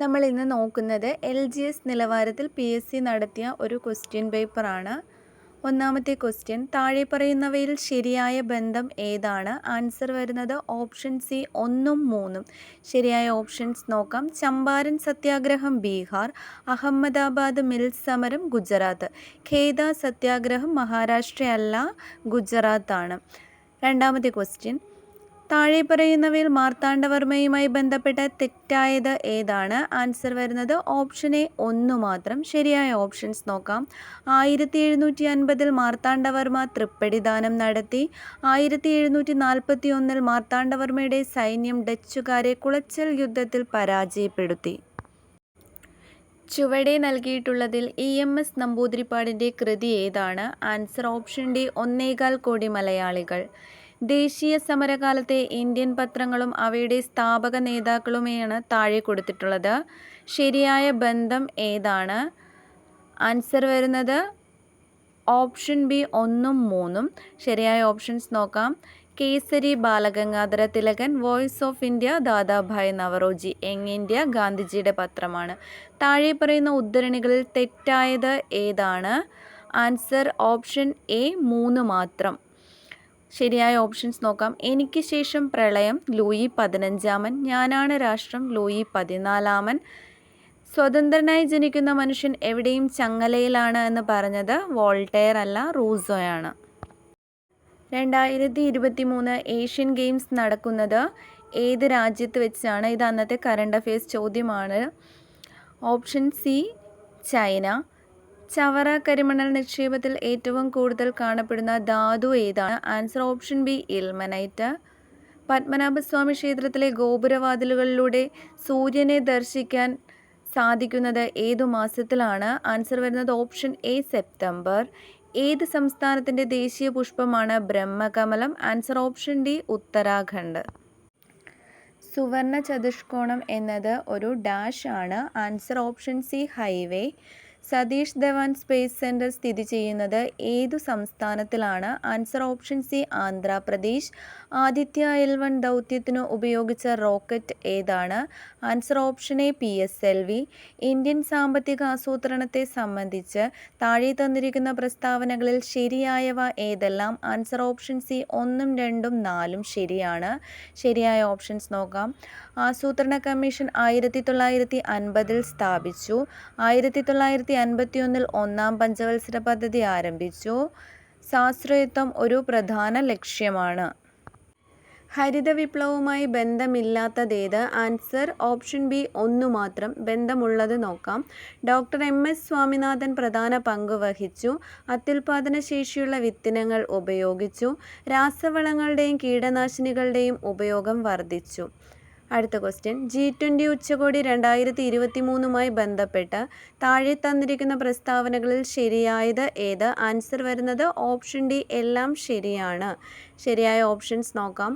നമ്മൾ ഇന്ന് നോക്കുന്നത് LGS നിലവാരത്തിൽ PSC നടത്തിയ ഒരു ക്വസ്റ്റ്യൻ പേപ്പറാണ്. ഒന്നാമത്തെ ക്വസ്റ്റ്യൻ, താഴെ പറയുന്നവയിൽ ശരിയായ ബന്ധം ഏതാണ്? ആൻസർ വരുന്നത് ഓപ്ഷൻ സി 1ഉം 3ഉം. ശരിയായ ഓപ്ഷൻസ് നോക്കാം. ചമ്പാരൻ സത്യാഗ്രഹം ബീഹാർ, അഹമ്മദാബാദ് മിൽ സമരം ഗുജറാത്ത്. ഖേദ സത്യാഗ്രഹം മഹാരാഷ്ട്രയല്ല, ഗുജറാത്താണ്. രണ്ടാമത്തെ ക്വസ്റ്റ്യൻ, താഴെ പറയുന്നവയിൽ മാർത്താണ്ഡവർമ്മയുമായി ബന്ധപ്പെട്ട തെറ്റായത് ഏതാണ്? ആൻസർ വരുന്നത് ഓപ്ഷൻ എ 1 മാത്രം. ശരിയായ ഓപ്ഷൻസ് നോക്കാം. 1750 മാർത്താണ്ഡവർമ്മ തൃപ്പടിദാനം നടത്തി. 1741 മാർത്താണ്ഡവർമ്മയുടെ സൈന്യം ഡച്ചുകാരെ കുളച്ചൽ യുദ്ധത്തിൽ പരാജയപ്പെടുത്തി. ചുവടെ നൽകിയിട്ടുള്ളതിൽ EMS നമ്പൂതിരിപ്പാടിൻ്റെ കൃതി ഏതാണ്? ആൻസർ ഓപ്ഷൻ ഡി 1.25 കോടി മലയാളികൾ. ദേശീയ സമരകാലത്തെ ഇന്ത്യൻ പത്രങ്ങളും അവയുടെ സ്ഥാപക നേതാക്കളുമെയാണ് താഴെ കൊടുത്തിട്ടുള്ളത്. ശരിയായ ബന്ധം ഏതാണ്? ആൻസർ വരുന്നത് ഓപ്ഷൻ ബി 1ഉം 3ഉം. ശരിയായ ഓപ്ഷൻസ് നോക്കാം. Kesari Balagangadhara Thilakan, voice of India Dadabhai Naoroji. Young India ഗാന്ധിജിയുടെ പത്രമാണ്. താഴെ പറയുന്ന ഉദ്ധരണികളിൽ തെറ്റായത് ഏതാണ്? ആൻസർ ഓപ്ഷൻ എ 3 മാത്രം. ശരിയായ ഓപ്ഷൻസ് നോക്കാം. എനിക്ക് ശേഷം പ്രളയം, ലൂയി 15. ഞാനാണ് രാഷ്ട്രം, ലൂയി 14. സ്വതന്ത്രനായി ജനിക്കുന്ന മനുഷ്യൻ എവിടെയും ചങ്ങലയിലാണ് എന്ന് പറഞ്ഞത് വോൾട്ടയർ അല്ല, റൂസോയാണ്. 2023 ഏഷ്യൻ ഗെയിംസ് നടക്കുന്നത് ഏത് രാജ്യത്ത് വെച്ചാണ്? ഇത് അന്നത്തെ കറണ്ട് അഫയേഴ്സ് ചോദ്യമാണ്. Option C China. ചവറ കരിമണൽ നിക്ഷേപത്തിൽ ഏറ്റവും കൂടുതൽ കാണപ്പെടുന്ന ധാതു ഏതാണ്? Answer option B ilmenite. Padmanabhaswamy ക്ഷേത്രത്തിലെ ഗോപുരവാതിലുകളിലൂടെ സൂര്യനെ ദർശിക്കാൻ സാധിക്കുന്നത് ഏതു മാസത്തിലാണ്? ആൻസർ വരുന്നത് ഓപ്ഷൻ എ സെപ്റ്റംബർ. ഏത് സംസ്ഥാനത്തിൻ്റെ ദേശീയ പുഷ്പമാണ് ബ്രഹ്മകമലം? Answer option D Uttarakhand. സുവർണ ചതുഷ്കോണം എന്നത് ഒരു ഡാഷ് ആണ്. Answer option C highway. Satish Dhawan space centre സ്ഥിതി ചെയ്യുന്നത് ഏതു സംസ്ഥാനത്തിലാണ്? Answer option C Andhra Pradesh. Aditya L1 ദൗത്യത്തിനു ഉപയോഗിച്ച റോക്കറ്റ് ഏതാണ്? Answer option A PSLV. Indian സാമ്പത്തിക ആസൂത്രണത്തെ സംബന്ധിച്ച് താഴെ തന്നിരിക്കുന്ന പ്രസ്താവനകളിൽ ശരിയായവ ഏതെല്ലാം? ആൻസർ ഓപ്ഷൻ സി 1ഉം 2ഉം 4ഉം ശരിയാണ്. ശരിയായ ഓപ്ഷൻസ് നോക്കാം. ആസൂത്രണ കമ്മീഷൻ 1950 സ്ഥാപിച്ചു. 1951 1-ാം പഞ്ചവത്സര പദ്ധതി ആരംഭിച്ചു. സ്വാശ്രയത്വം ഒരു പ്രധാന ലക്ഷ്യമാണ്. ഹരിത വിപ്ലവവുമായി ബന്ധമില്ലാത്തതേത്? ആൻസർ ഓപ്ഷൻ ബി 1 മാത്രം. ബന്ധമുള്ളത് നോക്കാം. ഡോക്ടർ MS സ്വാമിനാഥൻ പ്രധാന പങ്ക് വഹിച്ചു. അത്യുൽപാദന ശേഷിയുള്ള വിത്തിനങ്ങൾ ഉപയോഗിച്ചു. രാസവളങ്ങളുടെയും കീടനാശിനികളുടെയും ഉപയോഗം വർദ്ധിച്ചു. അടുത്ത ക്വസ്റ്റ്യൻ, G20 ഉച്ചകോടി 2023 ബന്ധപ്പെട്ട് താഴെ തന്നിരിക്കുന്ന പ്രസ്താവനകളിൽ ശരിയായത് ഏത്? ആൻസർ വരുന്നത് ഓപ്ഷൻ ഡി എല്ലാം ശരിയാണ്. ശരിയായ ഓപ്ഷൻസ് നോക്കാം.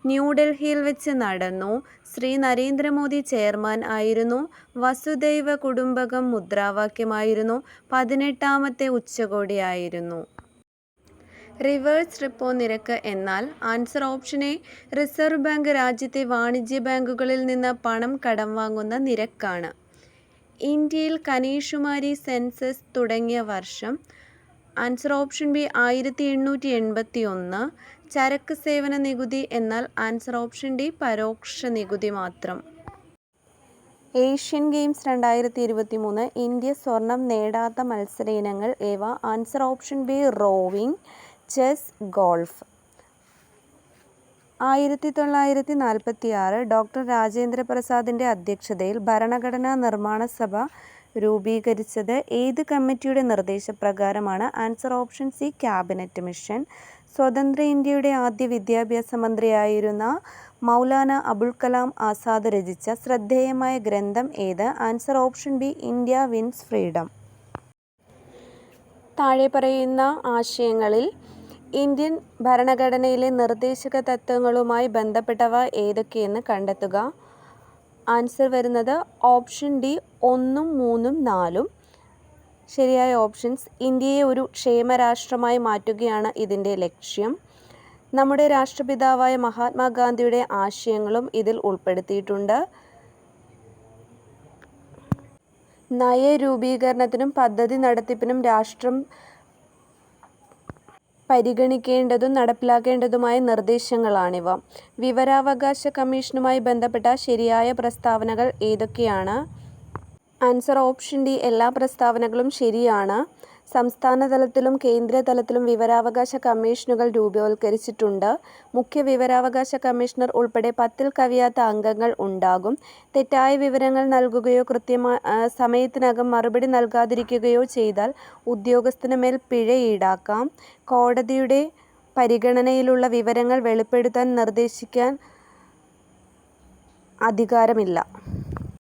ന്യൂഡൽഹിയിൽ വെച്ച് നടന്നു. ശ്രീ നരേന്ദ്രമോദി ചെയർമാൻ ആയിരുന്നു. വസുദൈവ കുടുംബകം മുദ്രാവാക്യമായിരുന്നു. 18ാമത്തെ ഉച്ചകോടിയായിരുന്നു. റിവേഴ്സ് റിപ്പോ നിരക്ക് എന്നാൽ? Answer option A reserve bank രാജ്യത്തെ വാണിജ്യ ബാങ്കുകളിൽ നിന്ന് പണം കടം വാങ്ങുന്ന നിരക്കാണ്. ഇന്ത്യയിൽ കനീഷുമാരി സെൻസസ് തുടങ്ങിയ വർഷം? Answer option B 1881. ചരക്ക് സേവന നികുതി എന്നാൽ? ആൻസർ ഓപ്ഷൻ ഡി പരോക്ഷ നികുതി മാത്രം. ഏഷ്യൻ ഗെയിംസ് 2023 ഇന്ത്യ സ്വർണം നേടാത്ത മത്സര ഇനങ്ങൾ ഏവ? Answer option B rowing, chess, golf. 1946 doctor Rajendra പ്രസാദിൻ്റെ അധ്യക്ഷതയിൽ ഭരണഘടനാ നിർമ്മാണ സഭ രൂപീകരിച്ചത് ഏത് കമ്മിറ്റിയുടെ നിർദ്ദേശപ്രകാരമാണ്? Answer option C cabinet mission. സ്വതന്ത്ര ഇന്ത്യയുടെ ആദ്യ വിദ്യാഭ്യാസ മന്ത്രിയായിരുന്ന മൗലാന അബുൽ കലാം ആസാദ് രചിച്ച ശ്രദ്ധേയമായ ഗ്രന്ഥം ഏത്? Answer option B India wins freedom. താഴെ പറയുന്ന ആശയങ്ങളിൽ ഇന്ത്യൻ ഭരണഘടനയിലെ നിർദ്ദേശക തത്വങ്ങളുമായി ബന്ധപ്പെട്ടവ ഏതൊക്കെയെന്ന് കണ്ടെത്തുക. ആൻസർ വരുന്നത് ഓപ്ഷൻ ഡി 1ഉം 3ഉം 4ഉം. ശരിയായ ഓപ്ഷൻസ്, ഇന്ത്യയെ ഒരു ക്ഷേമരാഷ്ട്രമായി മാറ്റുകയാണ് ഇതിൻ്റെ ലക്ഷ്യം. നമ്മുടെ രാഷ്ട്രപിതാവായ മഹാത്മാഗാന്ധിയുടെ ആശയങ്ങളും ഇതിൽ ഉൾപ്പെടുത്തിയിട്ടുണ്ട്. നയരൂപീകരണത്തിനും പദ്ധതി നടത്തിപ്പിനും രാഷ്ട്രം പരിഗണിക്കേണ്ടതും നടപ്പിലാക്കേണ്ടതുമായ നിർദ്ദേശങ്ങളാണിവ. വിവരാവകാശ കമ്മീഷനുമായി ബന്ധപ്പെട്ട ശരിയായ പ്രസ്താവനകൾ ഏതൊക്കെയാണ്? Answer option D. എല്ലാ പ്രസ്താവനകളും ശരിയാണ്. സംസ്ഥാന തലത്തിലും കേന്ദ്ര തലത്തിലും വിവരാവകാശ കമ്മീഷനുകൾ രൂപവത്കരിച്ചിട്ടുണ്ട്. മുഖ്യ വിവരാവകാശ കമ്മീഷണർ ഉൾപ്പെടെ 10-ൽ കവിയാത്ത അംഗങ്ങൾ ഉണ്ടാകും. തെറ്റായ വിവരങ്ങൾ നൽകുകയോ സമയത്തിനകം മറുപടി നൽകാതിരിക്കുകയോ ചെയ്താൽ ഉദ്യോഗസ്ഥന് മേൽ പിഴ ഈടാക്കാം. കോടതിയുടെ പരിഗണനയിലുള്ള വിവരങ്ങൾ വെളിപ്പെടുത്താൻ നിർദ്ദേശിക്കാൻ അധികാരമില്ല.